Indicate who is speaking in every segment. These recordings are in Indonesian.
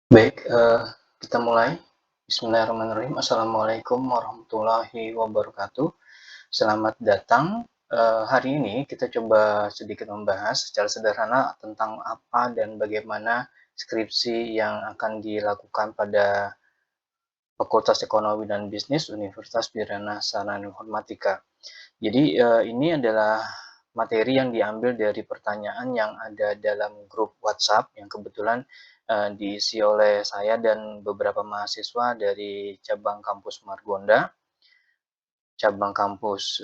Speaker 1: Baik, kita mulai. Bismillahirrahmanirrahim. Assalamualaikum warahmatullahi wabarakatuh. Selamat datang. Hari ini kita coba sedikit membahas secara sederhana tentang apa dan bagaimana skripsi yang akan dilakukan pada Fakultas Ekonomi dan Bisnis Universitas Wirana Sarana Informatika. Jadi, ini adalah materi yang diambil dari pertanyaan yang ada dalam grup WhatsApp yang kebetulan, diisi oleh saya dan beberapa mahasiswa dari cabang kampus Margonda, cabang kampus,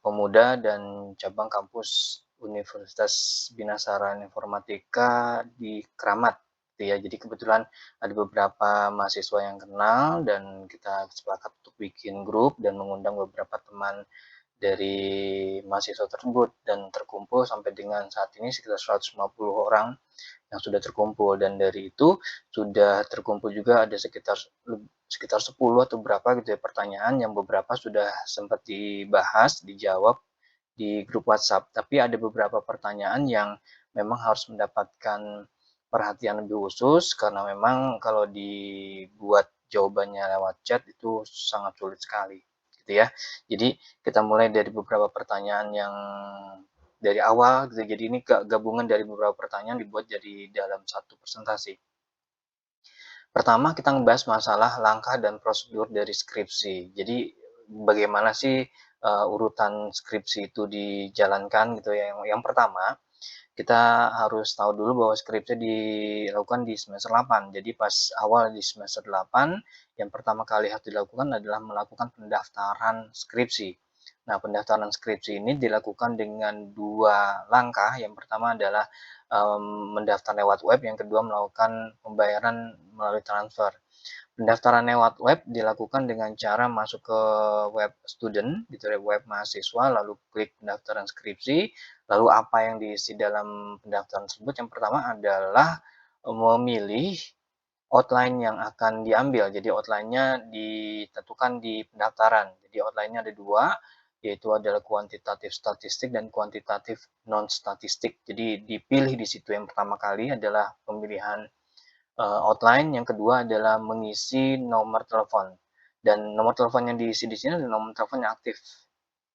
Speaker 1: Pemuda, dan cabang kampus Universitas Bina Sarana Informatika di Kramat, gitu ya. Jadi kebetulan ada beberapa mahasiswa yang kenal dan kita sepakat untuk bikin grup dan mengundang beberapa teman dari mahasiswa tersebut dan terkumpul sampai dengan saat ini sekitar 150 orang yang sudah terkumpul, dan dari itu sudah terkumpul juga ada sekitar 10 atau berapa gitu ya pertanyaan yang beberapa sudah sempat dibahas, dijawab di grup WhatsApp. Tapi ada beberapa pertanyaan yang memang harus mendapatkan perhatian lebih khusus karena memang kalau dibuat jawabannya lewat chat itu sangat sulit sekali, gitu ya. Jadi kita mulai dari beberapa pertanyaan yang dari awal gitu. Jadi ini gabungan dari beberapa pertanyaan dibuat jadi dalam satu presentasi. Pertama kita ngebahas masalah langkah dan prosedur dari skripsi. Jadi bagaimana sih, urutan skripsi itu dijalankan gitu ya. Yang pertama, kita harus tahu dulu bahwa skripsi dilakukan di semester 8. Jadi pas awal di semester 8, yang pertama kali harus dilakukan adalah melakukan pendaftaran skripsi. Nah, pendaftaran skripsi ini dilakukan dengan 2 langkah. Yang pertama adalah, mendaftar lewat web, yang kedua melakukan pembayaran melalui transfer. Pendaftaran lewat web dilakukan dengan cara masuk ke web student, gitu ya, web mahasiswa, lalu klik pendaftaran skripsi, lalu apa yang diisi dalam pendaftaran tersebut, yang pertama adalah memilih outline yang akan diambil. Jadi outline-nya ditentukan di pendaftaran. Jadi outline-nya ada 2, yaitu adalah kuantitatif statistik dan kuantitatif non statistik. Jadi dipilih di situ yang pertama kali adalah pemilihan outline, yang kedua adalah mengisi nomor telepon. Dan nomor telepon yang diisi di sini adalah nomor telepon yang aktif.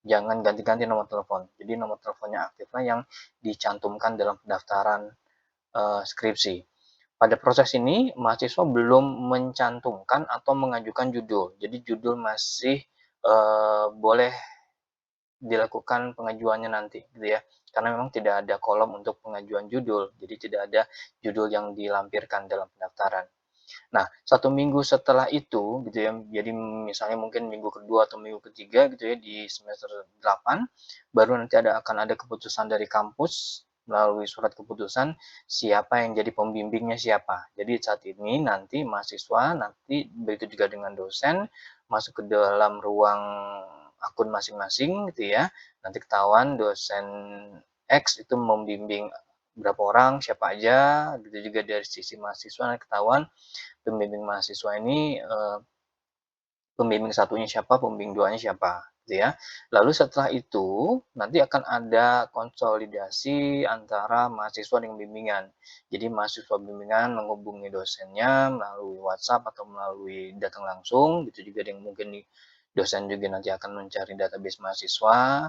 Speaker 1: Jangan ganti-ganti nomor telepon. Jadi nomor teleponnya aktiflah yang dicantumkan dalam pendaftaran skripsi. Pada proses ini, mahasiswa belum mencantumkan atau mengajukan judul. Jadi judul masih boleh dilakukan pengajuannya nanti, gitu ya. Karena memang tidak ada kolom untuk pengajuan judul, jadi tidak ada judul yang dilampirkan dalam pendaftaran. Nah, 1 minggu setelah itu, gitu ya, jadi misalnya mungkin minggu kedua atau minggu ketiga gitu ya, di semester 8, baru nanti akan ada keputusan dari kampus melalui surat keputusan siapa yang jadi pembimbingnya siapa. Jadi saat ini nanti mahasiswa, nanti begitu juga dengan dosen, masuk ke dalam ruang akun masing-masing gitu ya, nanti ketahuan dosen X itu membimbing berapa orang, siapa aja, gitu juga dari sisi mahasiswa nanti ketahuan pembimbing mahasiswa ini, pembimbing satunya siapa, pembimbing duanya siapa, gitu ya. Lalu setelah itu, nanti akan ada konsolidasi antara mahasiswa dengan bimbingan. Jadi mahasiswa bimbingan menghubungi dosennya melalui WhatsApp atau melalui datang langsung, gitu juga dengan mungkin dosen juga nanti akan mencari database mahasiswa,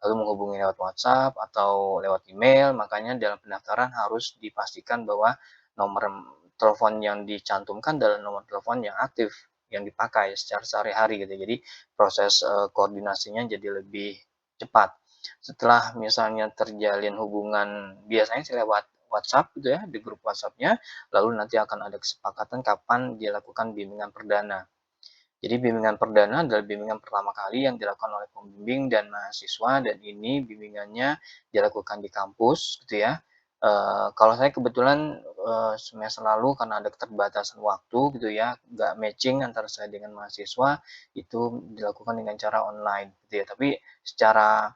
Speaker 1: lalu menghubungi lewat WhatsApp atau lewat email. Makanya dalam pendaftaran harus dipastikan bahwa nomor telepon yang dicantumkan adalah nomor telepon yang aktif, yang dipakai secara sehari-hari gitu. Jadi proses, koordinasinya jadi lebih cepat. Setelah misalnya terjalin hubungan biasanya sih lewat WhatsApp gitu ya, di grup WhatsApp-nya, lalu nanti akan ada kesepakatan kapan dilakukan bimbingan perdana. Jadi bimbingan perdana adalah bimbingan pertama kali yang dilakukan oleh pembimbing dan mahasiswa, dan ini bimbingannya dilakukan di kampus gitu ya. Kalau saya kebetulan, semester lalu karena ada keterbatasan waktu gitu ya, nggak matching antara saya dengan mahasiswa, itu dilakukan dengan cara online gitu ya. Tapi secara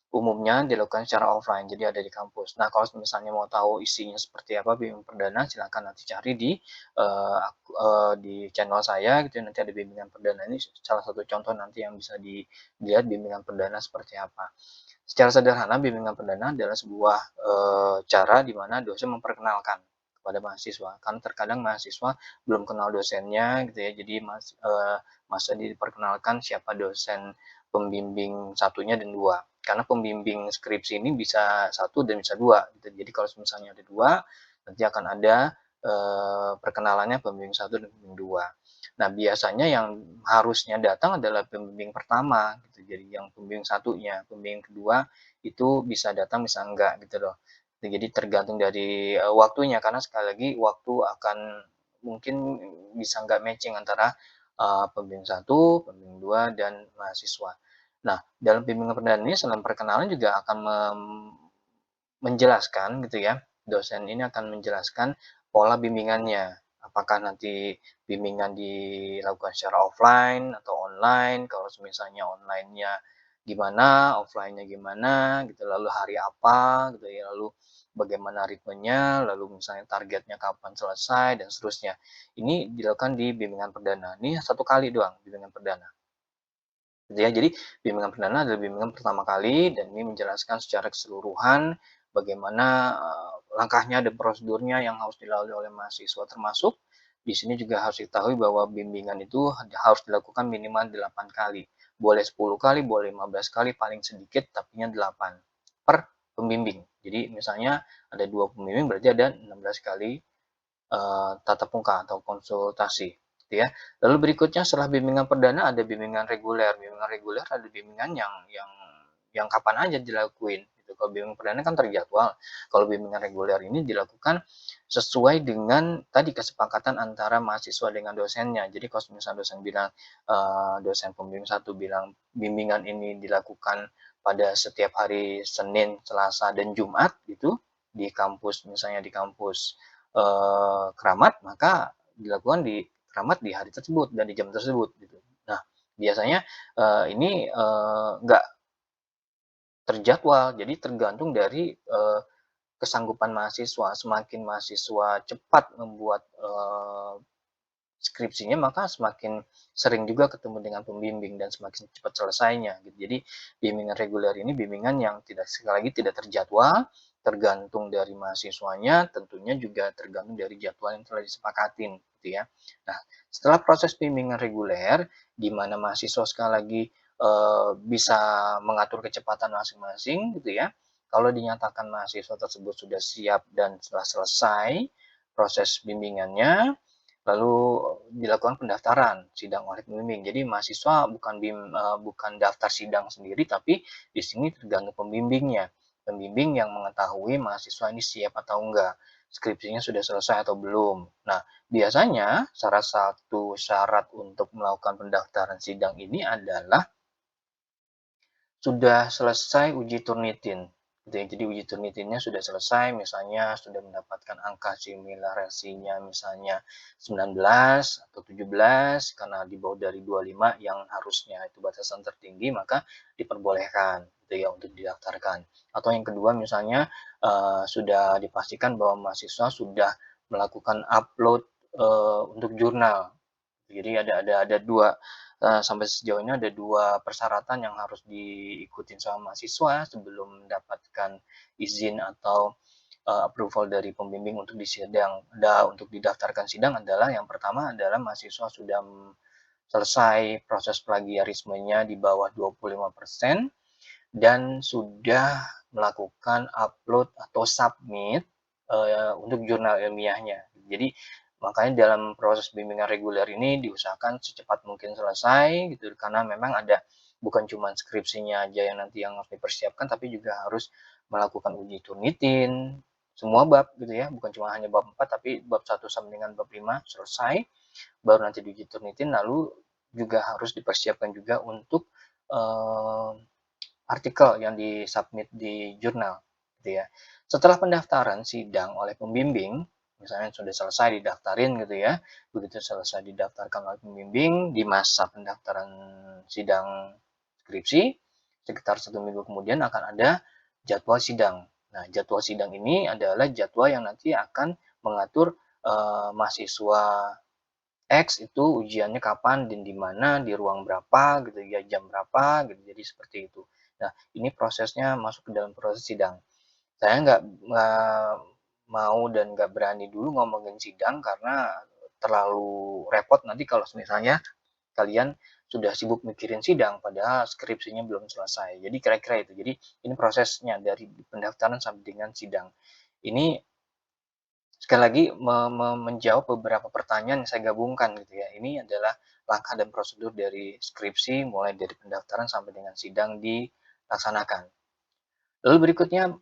Speaker 1: umumnya dilakukan secara offline, jadi ada di kampus. Nah, kalau misalnya mau tahu isinya seperti apa bimbingan perdana, silakan nanti cari di channel saya gitu ya, nanti ada bimbingan perdana, ini salah satu contoh nanti yang bisa dilihat bimbingan perdana seperti apa. Secara sederhana bimbingan perdana adalah sebuah, cara di mana dosen memperkenalkan kepada mahasiswa. Karena terkadang mahasiswa belum kenal dosennya gitu ya, jadi masih diperkenalkan siapa dosen pembimbing satunya dan dua. Karena pembimbing skripsi ini bisa satu dan bisa dua gitu. Jadi kalau misalnya ada dua, nanti akan ada perkenalannya pembimbing satu dan pembimbing dua. Nah, biasanya yang harusnya datang adalah pembimbing pertama gitu. Jadi yang pembimbing satunya, pembimbing kedua itu bisa datang bisa enggak gitu loh. Jadi tergantung dari waktunya, karena sekali lagi waktu akan mungkin bisa enggak matching antara pembimbing satu, pembimbing dua, dan mahasiswa. Nah, dalam bimbingan perdana ini selain perkenalan juga akan menjelaskan gitu ya, dosen ini akan menjelaskan pola bimbingannya. Apakah nanti bimbingan dilakukan secara offline atau online, kalau misalnya online-nya gimana, offline-nya gimana gitu, lalu hari apa gitu ya, lalu bagaimana ritmenya, lalu misalnya targetnya kapan selesai dan seterusnya. Ini dilakukan di bimbingan perdana. Ini satu kali doang bimbingan perdana. Gitu ya. Jadi bimbingan perdana adalah bimbingan pertama kali dan ini menjelaskan secara keseluruhan bagaimana langkahnya dan prosedurnya yang harus dilalui oleh mahasiswa, termasuk di sini juga harus diketahui bahwa bimbingan itu harus dilakukan minimal 8 kali. Boleh 10 kali, boleh 15 kali, paling sedikit tapinya 8 per pembimbing. Jadi misalnya ada 2 pembimbing berarti ada 16 kali tatap muka atau konsultasi gitu ya. Lalu berikutnya setelah bimbingan perdana ada bimbingan reguler. Bimbingan reguler ada bimbingan yang kapan aja dilakuin gitu. Kalau bimbingan perdana kan terjadwal. Kalau bimbingan reguler ini dilakukan sesuai dengan tadi kesepakatan antara mahasiswa dengan dosennya. Jadi kalau misalnya dosen bilang dosen pembimbing satu bilang bimbingan ini dilakukan pada setiap hari Senin, Selasa, dan Jumat gitu di kampus, misalnya di kampus keramat, maka dilakukan di keramat di hari tersebut dan di jam tersebut gitu. Nah, biasanya ini nggak terjadwal, jadi tergantung dari kesanggupan mahasiswa. Semakin mahasiswa cepat membuat skripsinya, maka semakin sering juga ketemu dengan pembimbing dan semakin cepat selesainya gitu. Jadi bimbingan reguler ini bimbingan yang tidak, sekali lagi, tidak terjadwal, tergantung dari mahasiswanya, tentunya juga tergantung dari jadwal yang telah disepakatin gitu ya. Nah, setelah proses bimbingan reguler di mana mahasiswa sekali lagi bisa mengatur kecepatan masing-masing gitu ya. Kalau dinyatakan mahasiswa tersebut sudah siap dan telah selesai proses bimbingannya, lalu dilakukan pendaftaran sidang oleh pembimbing. Jadi mahasiswa bukan daftar sidang sendiri, tapi di sini tergantung pembimbingnya. Pembimbing yang mengetahui mahasiswa ini siap atau enggak, skripsinya sudah selesai atau belum. Nah, biasanya salah satu syarat untuk melakukan pendaftaran sidang ini adalah sudah selesai uji Turnitin, gitu ya. Jadi uji Turnitinnya sudah selesai, misalnya sudah mendapatkan angka similarasinya misalnya 19 atau 17, karena di bawah dari 25 yang harusnya itu batasan tertinggi, maka diperbolehkan gitu ya untuk didaftarkan. Atau yang kedua misalnya sudah dipastikan bahwa mahasiswa sudah melakukan upload untuk jurnal. Jadi ada dua sampai sejauh ini ada dua persyaratan yang harus diikutin sama mahasiswa sebelum mendapatkan izin atau approval dari pembimbing untuk disidang. Untuk didaftarkan sidang adalah yang pertama adalah mahasiswa sudah selesai proses plagiarismenya di bawah 25% dan sudah melakukan upload atau submit untuk jurnal ilmiahnya. Jadi makanya dalam proses bimbingan reguler ini diusahakan secepat mungkin selesai gitu, karena memang ada bukan cuma skripsinya aja yang nanti yang harus dipersiapkan, tapi juga harus melakukan uji Turnitin semua bab gitu ya, bukan cuma hanya bab 4 tapi bab 1 sampai dengan bab 5 selesai, baru nanti diuji Turnitin, lalu juga harus dipersiapkan juga untuk artikel yang disubmit di jurnal gitu ya. Setelah pendaftaran sidang oleh pembimbing, misalnya sudah selesai didaftarin gitu ya, begitu selesai didaftarkan oleh pembimbing, di masa pendaftaran sidang skripsi, sekitar 1 minggu kemudian akan ada jadwal sidang. Nah, jadwal sidang ini adalah jadwal yang nanti akan mengatur mahasiswa X itu ujiannya kapan dan di mana, di ruang berapa gitu ya, jam berapa gitu, jadi seperti itu. Nah, ini prosesnya masuk ke dalam proses sidang. Saya nggak mau dan nggak berani dulu ngomongin sidang karena terlalu repot nanti kalau misalnya kalian sudah sibuk mikirin sidang padahal skripsinya belum selesai. Jadi kira-kira itu. Jadi ini prosesnya dari pendaftaran sampai dengan sidang. Ini sekali lagi menjawab beberapa pertanyaan yang saya gabungkan gitu ya. Ini adalah langkah dan prosedur dari skripsi mulai dari pendaftaran sampai dengan sidang dilaksanakan. Lalu berikutnya,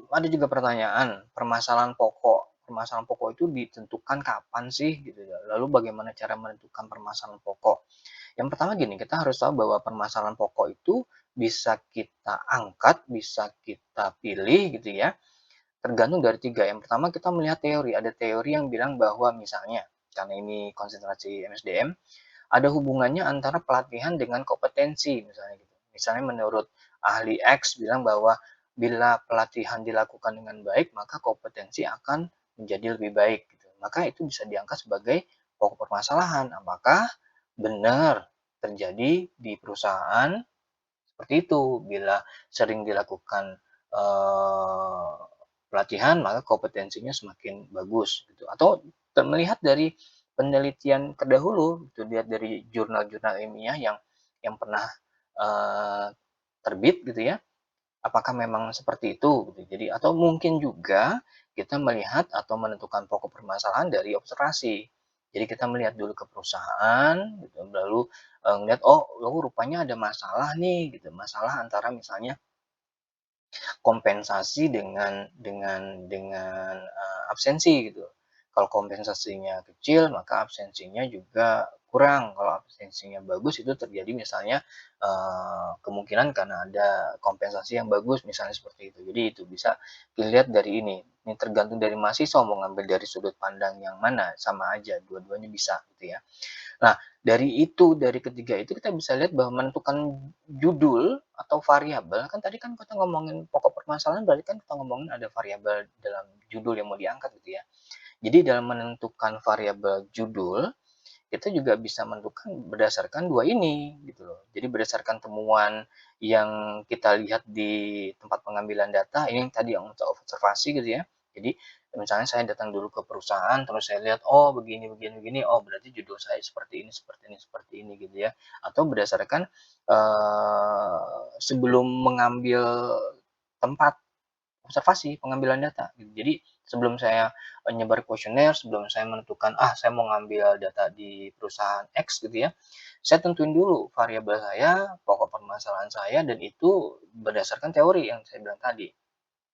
Speaker 1: ada juga pertanyaan, permasalahan pokok. Permasalahan pokok itu ditentukan kapan sih gitu ya? Lalu bagaimana cara menentukan permasalahan pokok? Yang pertama gini, kita harus tahu bahwa permasalahan pokok itu bisa kita angkat, bisa kita pilih gitu ya, tergantung dari 3. Yang pertama kita melihat teori, ada teori yang bilang bahwa misalnya, karena ini konsentrasi MSDM, ada hubungannya antara pelatihan dengan kompetensi misalnya gitu. Misalnya menurut ahli X bilang bahwa bila pelatihan dilakukan dengan baik, maka kompetensi akan menjadi lebih baik gitu. Maka itu bisa diangkat sebagai pokok permasalahan. Apakah benar terjadi di perusahaan seperti itu? Bila sering dilakukan eh, pelatihan, maka kompetensinya semakin bagus gitu. Atau melihat dari penelitian terdahulu, gitu, lihat dari jurnal-jurnal ilmiah yang pernah eh, terbit gitu ya, apakah memang seperti itu gitu. Jadi atau mungkin juga kita melihat atau menentukan pokok permasalahan dari observasi. Jadi kita melihat dulu ke perusahaan gitu, lalu ngelihat oh, rupanya ada masalah nih gitu, masalah antara misalnya kompensasi dengan absensi gitu. Kalau kompensasinya kecil, maka absensinya juga kurang. Kalau absensinya bagus itu terjadi misalnya kemungkinan karena ada kompensasi yang bagus misalnya seperti itu. Jadi itu bisa dilihat dari ini. Ini tergantung dari mahasiswa mau ngambil dari sudut pandang yang mana, sama aja dua-duanya bisa gitu ya. Nah, dari ketiga itu kita bisa lihat bahwa menentukan judul atau variabel, kan tadi kan kita ngomongin pokok permasalahan berarti kan kita ngomongin ada variabel dalam judul yang mau diangkat gitu ya. Jadi dalam menentukan variabel judul, kita juga bisa menentukan berdasarkan dua ini gitu loh. Jadi berdasarkan temuan yang kita lihat di tempat pengambilan data, ini yang tadi yang untuk observasi gitu ya. Jadi misalnya saya datang dulu ke perusahaan, terus saya lihat, oh begini, begini, begini, oh berarti judul saya seperti ini, seperti ini, seperti ini gitu ya. Atau berdasarkan sebelum mengambil tempat observasi pengambilan data gitu. Jadi sebelum saya nyebar kuesioner, sebelum saya menentukan saya mau ngambil data di perusahaan X gitu ya, saya tentuin dulu variabel saya, pokok permasalahan saya, dan itu berdasarkan teori yang saya bilang tadi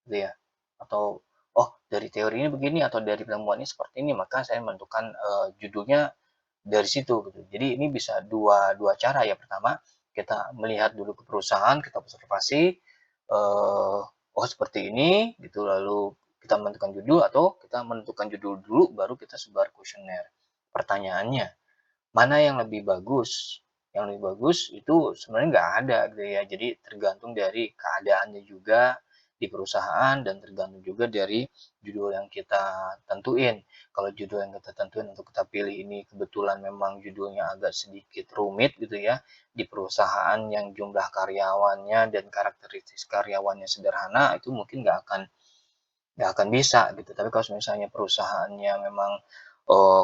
Speaker 1: gitu ya. Atau oh dari teori ini begini atau dari penemuan ini seperti ini, maka saya menentukan judulnya dari situ gitu. Jadi ini bisa dua dua cara ya. Pertama, kita melihat dulu ke perusahaan, kita observasi oh seperti ini gitu, lalu kita menentukan judul atau kita menentukan judul dulu baru kita sebar kuesioner. Pertanyaannya, mana yang lebih bagus? Yang lebih bagus itu sebenarnya nggak ada gitu ya. Jadi tergantung dari keadaannya juga di perusahaan dan tergantung juga dari judul yang kita tentuin. Kalau judul yang kita tentuin untuk kita pilih ini kebetulan memang judulnya agak sedikit rumit gitu ya, di perusahaan yang jumlah karyawannya dan karakteristik karyawannya sederhana, itu mungkin nggak akan bisa gitu. Tapi kalau misalnya perusahaannya memang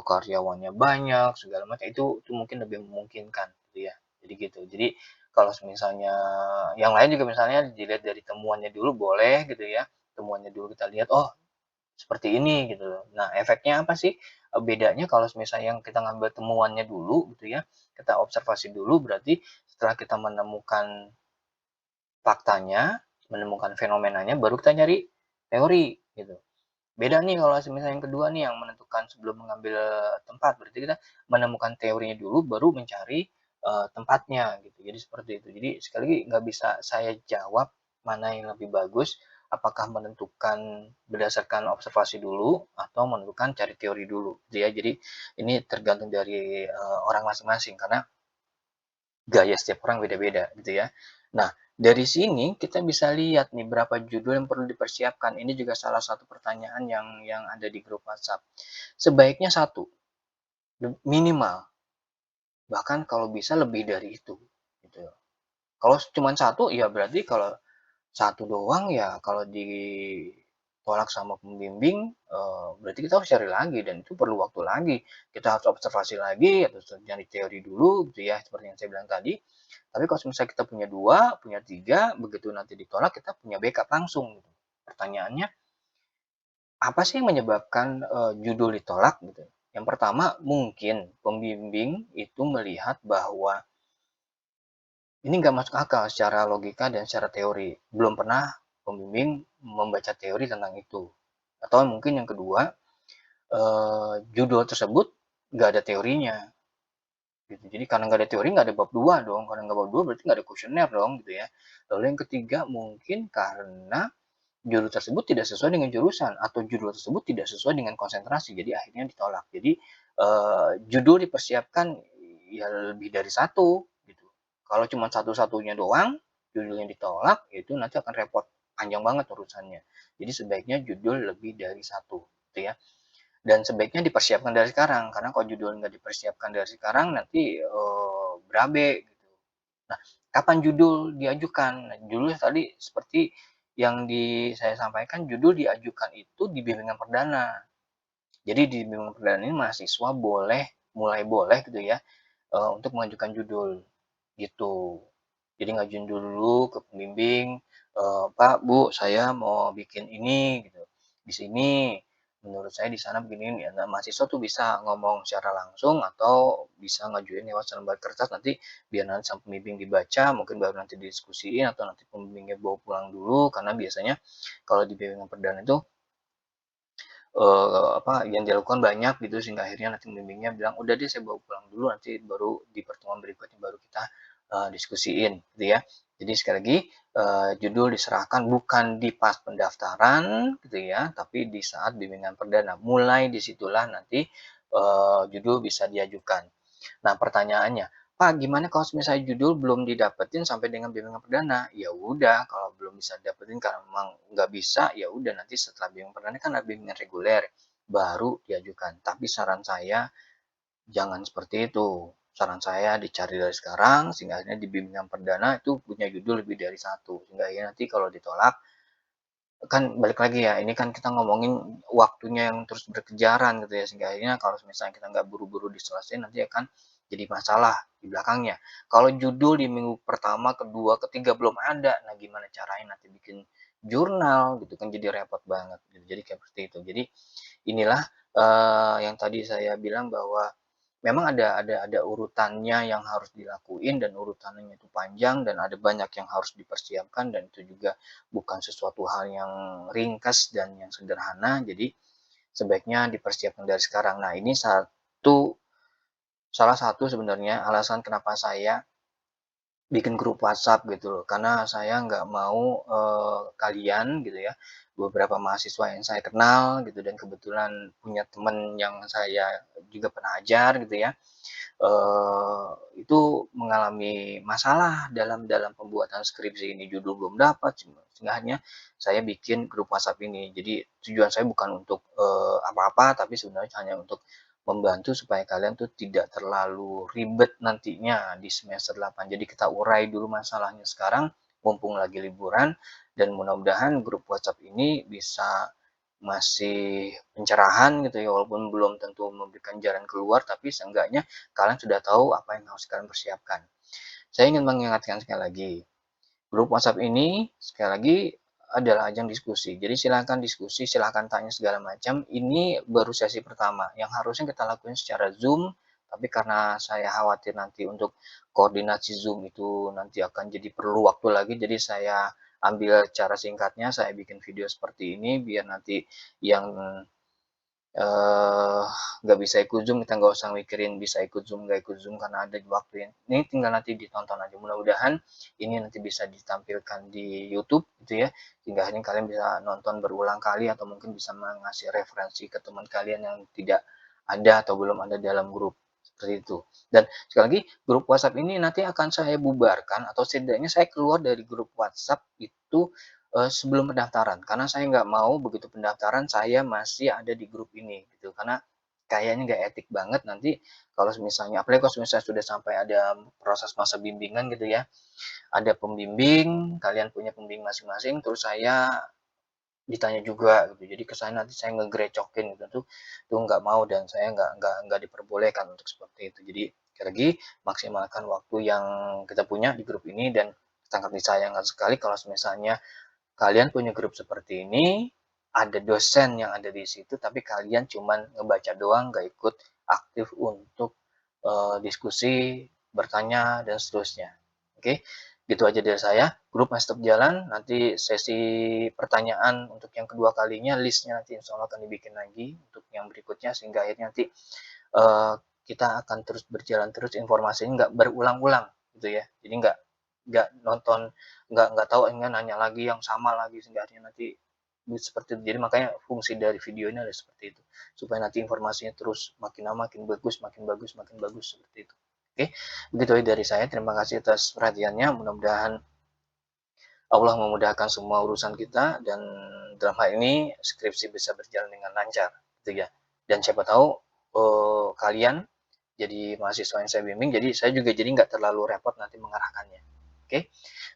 Speaker 1: karyawannya banyak segala macam, itu mungkin lebih memungkinkan gitu ya. Jadi gitu. Jadi kalau misalnya yang lain juga misalnya dilihat dari temuannya dulu boleh gitu ya. Temuannya dulu kita lihat, oh seperti ini gitu loh. Nah, efeknya apa sih? Bedanya kalau misalnya yang kita ngambil temuannya dulu gitu ya, kita observasi dulu berarti setelah kita menemukan faktanya, menemukan fenomenanya, baru kita nyari teori gitu. Beda nih kalau misalnya yang kedua nih yang menentukan sebelum mengambil tempat, berarti kita menemukan teorinya dulu baru mencari tempatnya gitu. Jadi seperti itu. Jadi sekali lagi nggak bisa saya jawab mana yang lebih bagus, apakah menentukan berdasarkan observasi dulu atau menentukan cari teori dulu gitu ya. Jadi ini tergantung dari orang masing-masing karena gaya setiap orang beda-beda gitu ya. Nah, dari sini kita bisa lihat nih berapa judul yang perlu dipersiapkan. Ini juga salah satu pertanyaan yang ada di grup WhatsApp. Sebaiknya satu, minimal. Bahkan kalau bisa lebih dari itu. Gitu. Kalau cuma satu, ya berarti kalau satu doang ya kalau ditolak sama pembimbing, berarti kita harus cari lagi dan itu perlu waktu lagi. Kita harus observasi lagi atau nyari teori dulu gitu ya, seperti yang saya bilang tadi. Tapi kalau misalnya kita punya 2, punya 3, begitu nanti ditolak kita punya backup langsung gitu. Pertanyaannya, apa sih yang menyebabkan, judul ditolak gitu? Yang pertama mungkin pembimbing itu melihat bahwa ini nggak masuk akal secara logika dan secara teori. Belum pernah pembimbing membaca teori tentang itu. Atau mungkin yang kedua, judul tersebut nggak ada teorinya, gitu. Jadi karena nggak ada teori, nggak ada bab 2 dong, karena nggak bab 2 berarti nggak ada kuesioner dong, gitu ya. Lalu yang ketiga mungkin karena judul tersebut tidak sesuai dengan jurusan atau judul tersebut tidak sesuai dengan konsentrasi, jadi akhirnya ditolak. Jadi, judul dipersiapkan ya lebih dari satu gitu. Kalau cuma satu-satunya doang, judulnya ditolak, itu nanti akan repot, panjang banget urusannya. Jadi sebaiknya judul lebih dari satu, gitu ya. Dan sebaiknya dipersiapkan dari sekarang, karena kalau judul nggak dipersiapkan dari sekarang nanti, berabe gitu. Nah, kapan judul diajukan? Nah, judul tadi seperti yang saya sampaikan, judul diajukan itu di bimbingan perdana. Jadi di bimbingan perdana ini mahasiswa mulai boleh gitu ya, untuk mengajukan judul, gitu. Jadi ngajuin dulu ke pembimbing, "Pak, Bu, saya mau bikin ini," gitu, "di sini, menurut saya di sana begini." Ya, nah, mahasiswa tuh bisa ngomong secara langsung atau bisa ngajuin lewat selembar kertas, nanti biar nanti sama pembimbing dibaca, mungkin baru nanti didiskusiin atau nanti pembimbingnya bawa pulang dulu, karena biasanya kalau di bimbingan perdana itu yang dilakukan banyak gitu sehingga akhirnya nanti pembimbingnya bilang, "Udah deh saya bawa pulang dulu nanti baru di pertemuan berikutnya baru kita, diskusiin," gitu ya. Jadi sekali lagi, judul diserahkan bukan di pas pendaftaran gitu ya, tapi di saat bimbingan perdana. Mulai disitulah nanti, judul bisa diajukan. Nah pertanyaannya, "Pak, gimana kalau misalnya judul belum didapetin sampai dengan bimbingan perdana?" Ya udah, kalau belum bisa dapetin karena memang nggak bisa, ya udah nanti setelah bimbingan perdana kan ada bimbingan reguler, baru diajukan. Tapi saran saya jangan seperti itu. Saran saya dicari dari sekarang, sehingga akhirnya di bimbingan perdana itu punya judul lebih dari satu, sehingga akhirnya nanti kalau ditolak kan balik lagi ya, ini kan kita ngomongin waktunya yang terus berkejaran gitu ya, sehingga akhirnya kalau misalnya kita nggak buru-buru diselesaiin nanti akan jadi masalah di belakangnya. Kalau judul di minggu pertama, kedua, ketiga belum ada, nah gimana caranya nanti bikin jurnal gitu kan jadi repot banget gitu. Jadi kayak seperti itu. Jadi inilah, yang tadi saya bilang bahwa memang ada urutannya yang harus dilakuin dan urutannya itu panjang dan ada banyak yang harus dipersiapkan dan itu juga bukan sesuatu hal yang ringkas dan yang sederhana, jadi sebaiknya dipersiapkan dari sekarang. Nah, ini salah satu sebenarnya alasan kenapa saya bikin grup WhatsApp gitu loh, karena saya nggak mau, kalian gitu ya, beberapa mahasiswa yang saya kenal gitu dan kebetulan punya temen yang saya juga pernah ajar gitu ya, itu mengalami masalah dalam dalam pembuatan skripsi ini, judul belum dapat, sehingga akhirnya saya bikin grup WhatsApp ini. Jadi tujuan saya bukan untuk, apa-apa, tapi sebenarnya hanya untuk membantu supaya kalian tuh tidak terlalu ribet nantinya di semester 8. Jadi kita urai dulu masalahnya sekarang, mumpung lagi liburan, dan mudah-mudahan grup WhatsApp ini bisa masih pencerahan gitu ya, walaupun belum tentu memberikan jalan keluar, tapi seenggaknya kalian sudah tahu apa yang harus kalian persiapkan. Saya ingin mengingatkan sekali lagi, grup WhatsApp ini sekali lagi adalah ajang diskusi. Jadi silakan diskusi, silakan tanya segala macam. Ini baru sesi pertama yang harusnya kita lakukan secara Zoom, tapi karena saya khawatir nanti untuk koordinasi Zoom itu nanti akan jadi perlu waktu lagi, jadi saya ambil cara singkatnya, saya bikin video seperti ini biar nanti yang Eee, nggak bisa ikut Zoom, kita nggak usah mikirin bisa ikut Zoom, nggak ikut Zoom karena ada waktu yang ini tinggal nanti ditonton aja. Mudah-mudahan ini nanti bisa ditampilkan di YouTube gitu ya, sehingga akhirnya kalian bisa nonton berulang kali atau mungkin bisa mengasih referensi ke teman kalian yang tidak ada atau belum ada dalam grup, seperti itu. Dan sekali lagi, grup WhatsApp ini nanti akan saya bubarkan atau setidaknya saya keluar dari grup WhatsApp itu sebelum pendaftaran, karena saya nggak mau begitu pendaftaran saya masih ada di grup ini gitu, karena kayaknya nggak etik banget nanti kalau misalnya apalagi kalau misalnya sudah sampai ada proses masa bimbingan gitu ya, ada pembimbing, kalian punya pembimbing masing-masing, terus saya ditanya juga gitu. Jadi kesannya nanti saya ngegrecokin gitu tuh nggak mau, dan saya nggak diperbolehkan untuk seperti itu. Jadi sekali lagi, maksimalkan waktu yang kita punya di grup ini, dan sangat disayangkan sekali kalau misalnya kalian punya grup seperti ini, ada dosen yang ada di situ, tapi kalian cuman ngebaca doang, nggak ikut aktif untuk diskusi, bertanya, dan seterusnya. Oke, gitu aja dari saya. Grup masih tetap jalan, nanti sesi pertanyaan untuk yang kedua kalinya, listnya nanti insya Allah akan dibikin lagi untuk yang berikutnya, sehingga akhirnya nanti uh, kita akan terus berjalan terus, informasinya nggak berulang-ulang gitu ya. Jadi nggak nonton, nggak tahu, enggak nanya lagi yang sama lagi, sehingga akhirnya nanti seperti itu. Jadi makanya fungsi dari video ini adalah seperti itu, supaya nanti informasinya terus makin lama makin bagus, makin bagus, makin bagus, seperti itu. Oke, begitu dari saya. Terima kasih atas perhatiannya. Mudah-mudahan Allah memudahkan semua urusan kita, dan dalam hal ini skripsi bisa berjalan dengan lancar, gitu ya. Dan siapa tahu kalian jadi mahasiswa yang saya bimbing, jadi saya juga jadi nggak terlalu repot nanti mengarahkannya. Oke,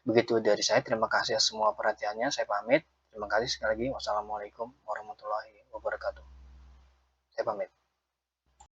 Speaker 1: begitu dari saya. Terima kasih semua perhatiannya. Saya pamit. Terima kasih sekali lagi. Wassalamualaikum warahmatullahi wabarakatuh. Saya pamit.